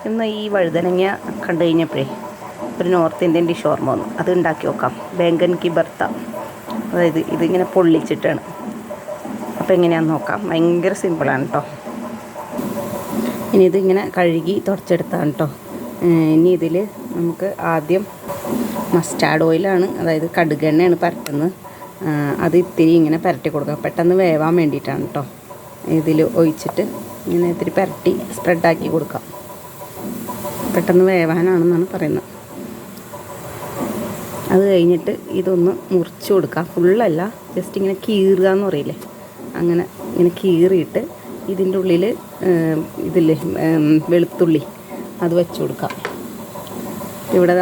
ഇന്ന് ഈ വഴുതനങ്ങ കണ്ടു കഴിഞ്ഞപ്പോഴേ ഒരു നോർത്ത് ഇന്ത്യൻ ഡിഷ് ഓർമ്മ വന്നു. അത് ഉണ്ടാക്കി നോക്കാം. ബേങ്കൻ കി ബർത്ത, അതായത് ഇതിങ്ങനെ പൊള്ളിച്ചിട്ടാണ്. അപ്പോൾ എങ്ങനെയാണെന്ന് നോക്കാം. ഭയങ്കര സിമ്പിളാണ് കേട്ടോ. ഇനി ഇതിങ്ങനെ കഴുകി തുടച്ചെടുത്താണ് കേട്ടോ. ഇനി ഇതിൽ നമുക്ക് ആദ്യം മസ്റ്റാർഡ് ഓയിലാണ്, അതായത് കടുകെണ്ണയാണ് പരട്ടുന്നത്. അത് ഇത്തിരി ഇങ്ങനെ പരട്ടി കൊടുക്കുക, പെട്ടെന്ന് വേവാൻ വേണ്ടിയിട്ടാണ് കേട്ടോ. ഇതിൽ ഒഴിച്ചിട്ട് ഇങ്ങനെ ഇത്തിരി പരട്ടി സ്പ്രെഡാക്കി കൊടുക്കാം. പെട്ടെന്ന് വേവാനാണെന്നാണ് പറയുന്നത്. അത് കഴിഞ്ഞിട്ട് ഇതൊന്ന് മുറിച്ച് കൊടുക്കുക. ഫുള്ളല്ല, ജസ്റ്റ് ഇങ്ങനെ കീറുക എന്ന് പറയില്ലേ, അങ്ങനെ ഇങ്ങനെ കീറിയിട്ട് ഇതിൻ്റെ ഉള്ളിൽ ഇതില്ലേ വെളുത്തുള്ളി അത് വെച്ച് കൊടുക്കാം. ഇവിടെ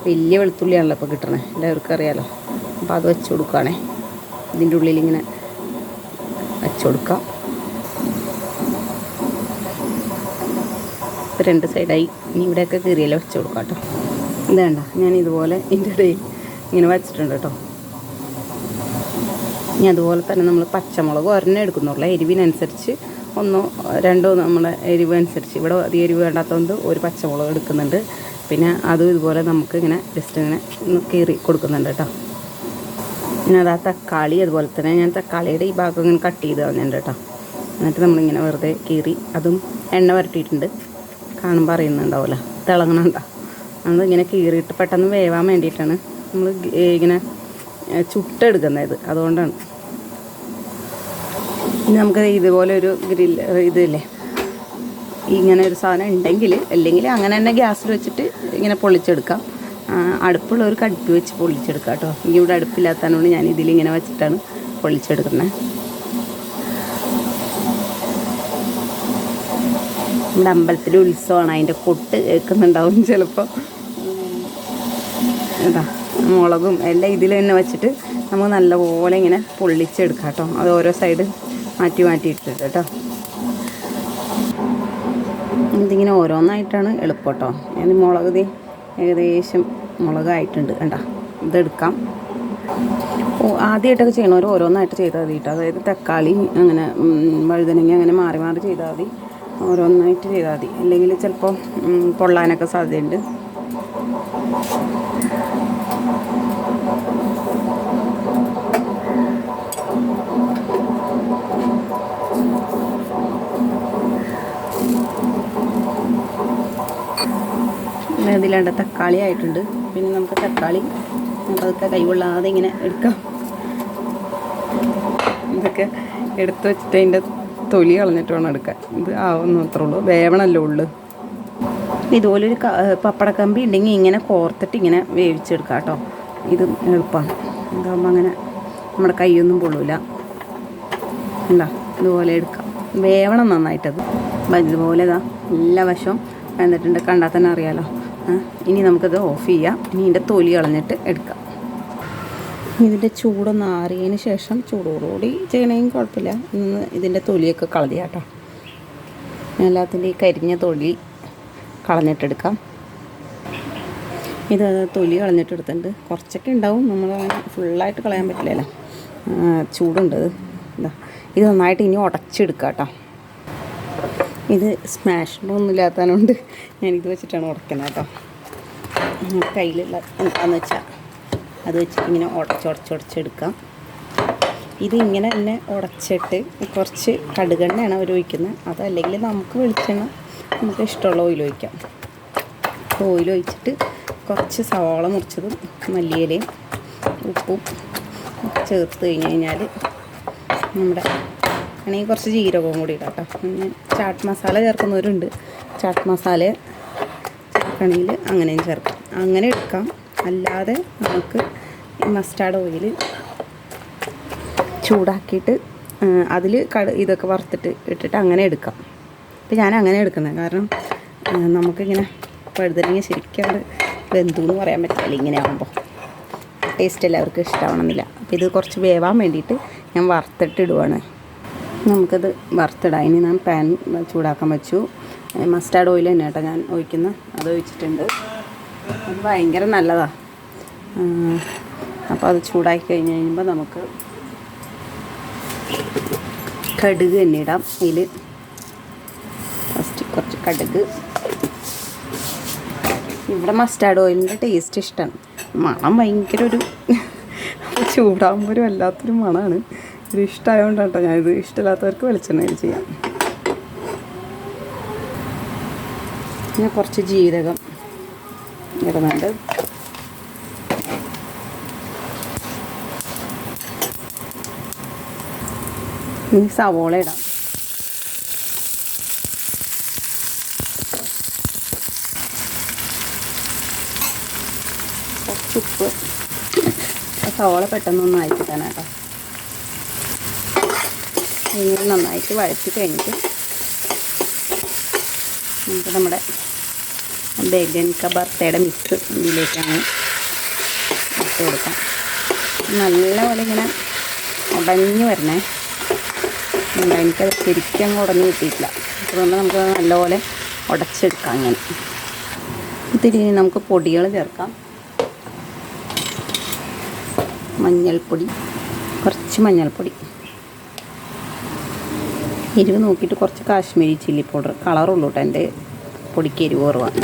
വലിയ വെളുത്തുള്ളിയാണല്ലോ ഇപ്പോൾ കിട്ടണേ, എല്ലാവർക്കും അറിയാമല്ലോ. അപ്പോൾ അത് വെച്ച് കൊടുക്കുകയാണേ. ഇതിൻ്റെ ഉള്ളിൽ ഇങ്ങനെ വെച്ച് കൊടുക്കാം. രണ്ട് സൈഡായി. ഇനി ഇവിടെയൊക്കെ കീറിയല്ലേ വെച്ച് കൊടുക്കാം കേട്ടോ. ഇതേണ്ട, ഞാൻ ഇതുപോലെ ഇതിൻ്റെ ഇടയിൽ ഇങ്ങനെ വച്ചിട്ടുണ്ട് കേട്ടോ. ഇനി അതുപോലെ തന്നെ നമ്മൾ പച്ചമുളക് ഒരെണ്ണം എടുക്കുന്നുള്ളൂ. എരിവിനനുസരിച്ച് ഒന്നോ രണ്ടോ നമ്മുടെ എരിവ് അനുസരിച്ച്. ഇവിടെ അധികം എരിവ് വേണ്ടാത്തതുകൊണ്ട് ഒരു പച്ചമുളക് എടുക്കുന്നുണ്ട്. പിന്നെ അതും ഇതുപോലെ നമുക്ക് ഇങ്ങനെ ജസ്റ്റ് ഇങ്ങനെ കീറി കൊടുക്കുന്നുണ്ട് കേട്ടോ. പിന്നെ അത് ആ തക്കാളി അതുപോലെ തന്നെ ഞാൻ തക്കാളിയുടെ ഈ ഭാഗം ഇങ്ങനെ കട്ട് ചെയ്ത് കളഞ്ഞിട്ടുണ്ട് കേട്ടോ. എന്നിട്ട് നമ്മളിങ്ങനെ വെറുതെ കീറി അതും എണ്ണ വരട്ടിയിട്ടുണ്ട്. കാണുമ്പോൾ അറിയുന്നുണ്ടാവില്ല, തിളങ്ങണുണ്ടോ. നമ്മളിങ്ങനെ കീറിയിട്ട് പെട്ടെന്ന് വേവാൻ വേണ്ടിയിട്ടാണ് നമ്മൾ ഇങ്ങനെ ചുട്ടെടുക്കുന്നത്. അതുകൊണ്ടാണ്. ഇനി നമുക്ക് ഇതുപോലെ ഒരു ഇതില്ലേ, ഇങ്ങനെ ഒരു സാധനം ഉണ്ടെങ്കിൽ, അല്ലെങ്കിൽ അങ്ങനെ തന്നെ ഗ്യാസിൽ വെച്ചിട്ട് ഇങ്ങനെ പൊള്ളിച്ചെടുക്കാം. അടുപ്പുള്ളവർക്ക് അടുപ്പ് വെച്ച് പൊള്ളിച്ചെടുക്കാം കേട്ടോ. ഇവിടെ അടുപ്പില്ലാത്തതുകൊണ്ട് ഞാൻ ഇതിലിങ്ങനെ വെച്ചിട്ടാണ് പൊള്ളിച്ചെടുക്കുന്നത്. ഇവിടെ അമ്പലത്തിൽ ഉത്സവമാണ്, അതിൻ്റെ കൊട്ട് കേൾക്കുന്നുണ്ടാവും ചിലപ്പോൾ. എന്താ മുളകും എല്ലാം ഇതിൽ തന്നെ വെച്ചിട്ട് നമുക്ക് നല്ലപോലെ ഇങ്ങനെ പൊള്ളിച്ചെടുക്കാം കേട്ടോ. അത് ഓരോ സൈഡ് മാറ്റി ഇട്ടിട്ട് കേട്ടോ. ഇതിങ്ങനെ ഓരോന്നായിട്ടാണ് എളുപ്പം കേട്ടോ. ഞാൻ മുളക് ഏകദേശം മുളകായിട്ടുണ്ട് കേട്ടോ. ഇതെടുക്കാം. ആദ്യമായിട്ടൊക്കെ ചെയ്യണവർ ഓരോന്നായിട്ട് ചെയ്താൽ മതി കേട്ടോ. അതായത് തക്കാളി അങ്ങനെ വഴുതനങ്ങ അങ്ങനെ മാറി ചെയ്താൽ മതി. ഓരോന്നായിട്ട് ചെയ്താൽ മതി, അല്ലെങ്കിൽ ചിലപ്പോൾ പൊള്ളാനൊക്കെ സാധ്യതയുണ്ട്. ഇതിലാണ്ട് തക്കാളി ആയിട്ടുണ്ട്. പിന്നെ നമുക്ക് തക്കാളി അതൊക്കെ കൈകൊള്ളാതെ ഇങ്ങനെ എടുക്കാം. ഇതൊക്കെ എടുത്ത് വെച്ചിട്ട് അതിൻ്റെ തൊലി കളഞ്ഞിട്ട് വേണം എടുക്കാൻ. ഇത് ആവുന്ന അത്രേ ഉള്ളൂ, വേവണമല്ലോ ഉള്ളു. ഇതുപോലൊരു പപ്പടക്കമ്പി ഉണ്ടെങ്കിൽ ഇങ്ങനെ കോർത്തിട്ട് ഇങ്ങനെ വേവിച്ചെടുക്കാം കേട്ടോ. ഇത് എളുപ്പമാണ്. ഇതാകുമ്പോൾ അങ്ങനെ നമ്മുടെ കൈയൊന്നും പൊള്ളൂല. എന്താ ഇതുപോലെ എടുക്കാം. വേവണം നന്നായിട്ടത്. ഇതുപോലെ എല്ലാ വശവും എന്നിട്ടുണ്ട്, കണ്ടാൽ തന്നെ അറിയാമല്ലോ. ഇനി നമുക്കത് ഓഫ് ചെയ്യാം. ഇനി ഇതിൻ്റെ തൊലി കളഞ്ഞിട്ട് എടുക്കാം. ഇതിൻ്റെ ചൂടൊന്ന് ആറിയതിന് ശേഷം ചൂടോടുകൂടി ചെയ്യണമെങ്കിൽ കുഴപ്പമില്ല. ഇന്ന് ഇതിൻ്റെ തൊലിയൊക്കെ കളയാം കേട്ടോ. എല്ലാത്തിൻ്റെ ഈ കരിഞ്ഞ തൊലി കളഞ്ഞിട്ടെടുക്കാം. ഇത് തൊലി കളഞ്ഞിട്ടെടുത്തിട്ടുണ്ട്. കുറച്ചൊക്കെ ഉണ്ടാവും, നമ്മൾ ഫുള്ളായിട്ട് കളയാൻ പറ്റില്ലല്ലോ, ചൂടുണ്ട്. ഇത് നന്നായിട്ട് ഇനി ഉടച്ചെടുക്കാം കേട്ടോ. ഇത് സ്മാഷൊന്നും ഇല്ലാത്തതുകൊണ്ട് ഞാനിത് വെച്ചിട്ടാണ് ഉടക്കുന്നത് കേട്ടോ. കയ്യിലുള്ള എന്താണെന്ന് വെച്ചാൽ അത് വെച്ചിട്ട് ഇങ്ങനെ ഉടച്ചെടുക്കാം. ഇത് ഇങ്ങനെ തന്നെ ഉടച്ചിട്ട് കുറച്ച് കടുകെണ്ണയാണ് അവർ ഒഴിക്കുന്നത്. അതല്ലെങ്കിൽ നമുക്ക് വെളിച്ചെണ്ണ, നമുക്ക് ഇഷ്ടമുള്ള ഓയിൽ ഒഴിക്കാം. ഓയിൽ ഒഴിച്ചിട്ട് കുറച്ച് സവാള മുറിച്ചതും മല്ലിയിലയും ഉപ്പും ചേർത്ത് കഴിഞ്ഞാൽ നമ്മുടെ ആണെങ്കിൽ കുറച്ച് ജീരകവും കൂടി ഇടാം കേട്ടോ. പിന്നെ ചാട്ട് മസാല ചേർക്കുന്നവരുണ്ട്. ചാട്ട് മസാല ചേർക്കണമെങ്കിൽ അങ്ങനെയും ചേർക്കാം, അങ്ങനെ എടുക്കാം. അല്ലാതെ നമുക്ക് മസ്റ്റാർഡ് ഓയിൽ ചൂടാക്കിയിട്ട് അതിൽ ഇതൊക്കെ വറുത്തിട്ട് ഇട്ടിട്ട് അങ്ങനെ എടുക്കാം. ഇപ്പം ഞാൻ അങ്ങനെ എടുക്കുന്നത്, കാരണം നമുക്കിങ്ങനെ വഴുതനങ്ങ ശരിക്കും അത് വെന്തു എന്ന് പറയാൻ പറ്റില്ല. ഇങ്ങനെ ആകുമ്പോൾ ടേസ്റ്റ് എല്ലാവർക്കും ഇഷ്ടമാവണമെന്നില്ല. അപ്പോൾ ഇത് കുറച്ച് വേവാൻ വേണ്ടിയിട്ട് ഞാൻ വറുത്തിട്ടിടുവാണ്. നമുക്കത് വറുത്തിടാം. ഇനി ഞാൻ പാൻ ചൂടാക്കാൻ വെച്ചു. മസ്റ്റാർഡ് ഓയിൽ തന്നെ കേട്ടോ ഞാൻ ഒഴിക്കുന്നത്. അത് ഒഴിച്ചിട്ടുണ്ട്. അത് ഭയങ്കര നല്ലതാണ്. അപ്പോൾ അത് ചൂടാക്കി കഴിയുമ്പോൾ നമുക്ക് കടുക് തന്നെ ഇടാം. അതിൽ ഫസ്റ്റ് കുറച്ച് കടുക്, ഇവിടെ മസ്റ്റാർഡ് ഓയിലിൻ്റെ ടേസ്റ്റ് ഇഷ്ടമാണ്. മണം ഭയങ്കര ഒരു ചൂടാകുമ്പോൾ ഒരു വല്ലാത്തൊരു മണമാണ്. ഇത് ഇഷ്ടമായതുകൊണ്ടാണ് കേട്ടോ ഞാനിത്. ഇഷ്ടമില്ലാത്തവർക്ക് വെളിച്ചെണ്ണയിൽ ചെയ്യാം. പിന്നെ കുറച്ച് ജീരകം ഇടുന്നുണ്ട്. ഇനി സവോള ഇടാം. കുറച്ച് ഉപ്പ്. സവോള പെട്ടെന്നൊന്ന് അയച്ചിട്ടാണ് ഇങ്ങനെ നന്നായിട്ട് വഴറ്റി കഴിഞ്ഞിട്ട് നമുക്ക് നമ്മുടെ ബേഗൻ കാ ഭർത്തയുടെ മിക്സ് ഇതിലേക്കാണ് ഇട്ട് കൊടുക്കാം. നല്ലപോലെ ഇങ്ങനെ ഉടഞ്ഞ് വരണേ. എനിക്കത് ശരിക്കും അങ്ങ് ഉടഞ്ഞ് കിട്ടിയിട്ടില്ല. അതുകൊണ്ട് നമുക്ക് നല്ലപോലെ ഉടച്ചെടുക്കാം. അങ്ങനെ ഇത്തിരി നമുക്ക് പൊടികൾ ചേർക്കാം. മഞ്ഞൾപ്പൊടി, കുറച്ച് മഞ്ഞൾപ്പൊടി, എരിവ് നോക്കിയിട്ട് കുറച്ച് കാശ്മീരി ചില്ലി പൗഡർ. കളറുള്ളൂ കേട്ടോ, എൻ്റെ പൊടിക്ക് എരിവ് കുറവാണ്.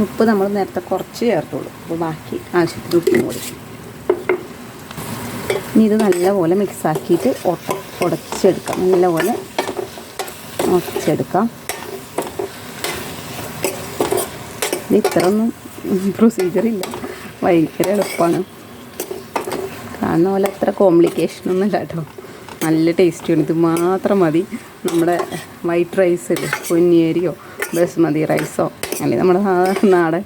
ഉപ്പ് നമ്മൾ നേരത്തെ കുറച്ച് ചേർത്തുള്ളൂ. അപ്പോൾ ബാക്കി ആവശ്യത്തിന് ഉപ്പും കൂടി. ഇനി ഇത് നല്ലപോലെ മിക്സാക്കിയിട്ട് ഉടച്ചെടുക്കാം. നല്ലപോലെ ഉടച്ചെടുക്കാം. ഇത് ഇത്രയൊന്നും പ്രൊസീജിയറില്ല, ഭയങ്കര എളുപ്പമാണ്. കാണുന്ന പോലെ അത്ര കോംപ്ലിക്കേഷനൊന്നും ഇല്ല കേട്ടോ. നല്ല ടേസ്റ്റിയാണ്. ഇത് മാത്രം മതി. നമ്മുടെ വൈറ്റ് റൈസ്, പൊന്നിയരിയോ ബസ്മതി റൈസോ അല്ലെങ്കിൽ നമ്മുടെ നാടൻ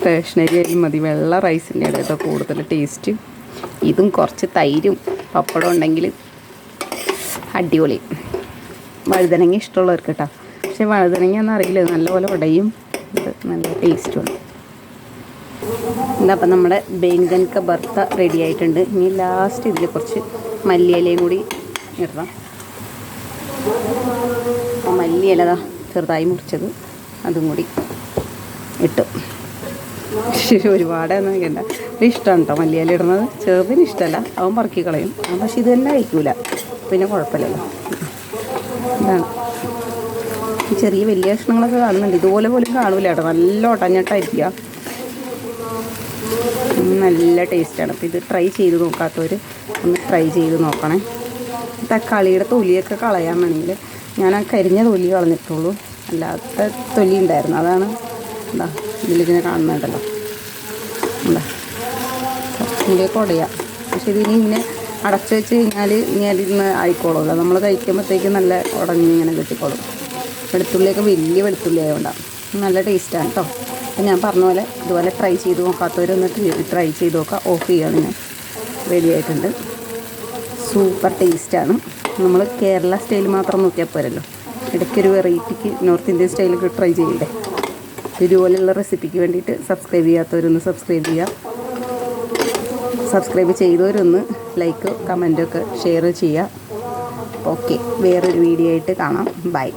റേഷനരി അരി മതി. വെള്ള റൈസിൻ്റെ കേട്ടോ കൂടുതൽ ടേസ്റ്റ്. ഇതും കുറച്ച് തൈരും പപ്പടം ഉണ്ടെങ്കിൽ അടിപൊളി. വഴുതനങ്ങ ഇഷ്ടമുള്ളവർക്ക് കേട്ടോ. പക്ഷേ വഴുതനങ്ങ എന്നറിയില്ല, നല്ലപോലെ ഉടയും. ഇത് നല്ല ടേസ്റ്റുമാണ്. അപ്പം നമ്മുടെ ബേഗൻ കാ ഭർത്ത റെഡി ആയിട്ടുണ്ട്. ഇനി ലാസ്റ്റ് ഇതിൽ കുറച്ച് മല്ലിയിലയും കൂടി ഇടണം. മല്ലിയില ചെറുതായി മുറിച്ചത് അതും കൂടി ഇട്ടു. ഒരുപാടൊന്നും കഴിക്കണ്ട. ഇഷ്ടമാണ് കേട്ടോ മല്ലിയില ഇടുന്നത്. ചെറുതിന് ഇഷ്ടമല്ല, അവൻ പറക്കി കളയും. പക്ഷെ ഇത് തന്നെ കഴിക്കൂല, പിന്നെ കുഴപ്പമില്ലല്ലോ. ഇതാണ് ചെറിയ വലിയ കഷ്ണങ്ങളൊക്കെ കാണുന്നുണ്ട്. ഇതുപോലെ പോലും കാണൂല കേട്ടോ. നല്ല ഒടഞ്ഞിട്ടായിരിക്കുക. നല്ല ടേസ്റ്റാണ്. അപ്പോൾ ഇത് ട്രൈ ചെയ്ത് നോക്കാത്തവർ ഒന്ന് ട്രൈ ചെയ്ത് നോക്കണേ. തക്കാളിയുടെ തൊലിയൊക്കെ കളയാൻ വേണമെങ്കിൽ ഞാൻ ആ കരിഞ്ഞ തൊലി കളഞ്ഞിട്ടുള്ളൂ. അല്ലാത്ത തൊലി ഉണ്ടായിരുന്നു. അതാണ് എന്താ ഇതിലിങ്ങനെ കാണുന്നുണ്ടല്ലോ. എന്താ കുറച്ചുകൂടിയൊക്കെ ഉടയാം. പക്ഷെ ഇതിനി ഇങ്ങനെ അടച്ചു വെച്ച് കഴിഞ്ഞാൽ ഇങ്ങനെ ആയിക്കോളുമല്ലോ. നമ്മൾ കഴിക്കുമ്പോഴത്തേക്കും നല്ല ഉടഞ്ഞിങ്ങനെ കിട്ടിക്കോളും. വെളുത്തുള്ളിയൊക്കെ വലിയ വെളുത്തുള്ളി ആയതുകൊണ്ടാണ്. നല്ല ടേസ്റ്റാണ് കേട്ടോ. അപ്പോൾ ഞാൻ പറഞ്ഞ പോലെ ഇതുപോലെ ട്രൈ ചെയ്ത് നോക്കാത്തവരൊന്ന് ട്രൈ ചെയ്ത് നോക്കാം. ഓഫ് ചെയ്യുകയാണ് ഞാൻ. റെഡി ആയിട്ടുണ്ട്. സൂപ്പർ ടേസ്റ്റാണ്. നമ്മൾ കേരള സ്റ്റൈൽ മാത്രം നോക്കിയാൽ പോരല്ലോ. ഇടയ്ക്കൊരു വെറൈറ്റിക്ക് നോർത്ത് ഇന്ത്യൻ സ്റ്റൈലൊക്കെ ട്രൈ ചെയ്യണ്ടേ. ഇതുപോലെയുള്ള റെസിപ്പിക്ക് വേണ്ടിയിട്ട് സബ്സ്ക്രൈബ് ചെയ്യാത്തവരൊന്ന് സബ്സ്ക്രൈബ് ചെയ്യുക. സബ്സ്ക്രൈബ് ചെയ്തവരൊന്ന് ലൈക്ക് കമൻറ്റൊക്കെ ഷെയർ ചെയ്യുക. ഓക്കെ, വേറൊരു വീഡിയോ ആയിട്ട് കാണാം. ബൈ.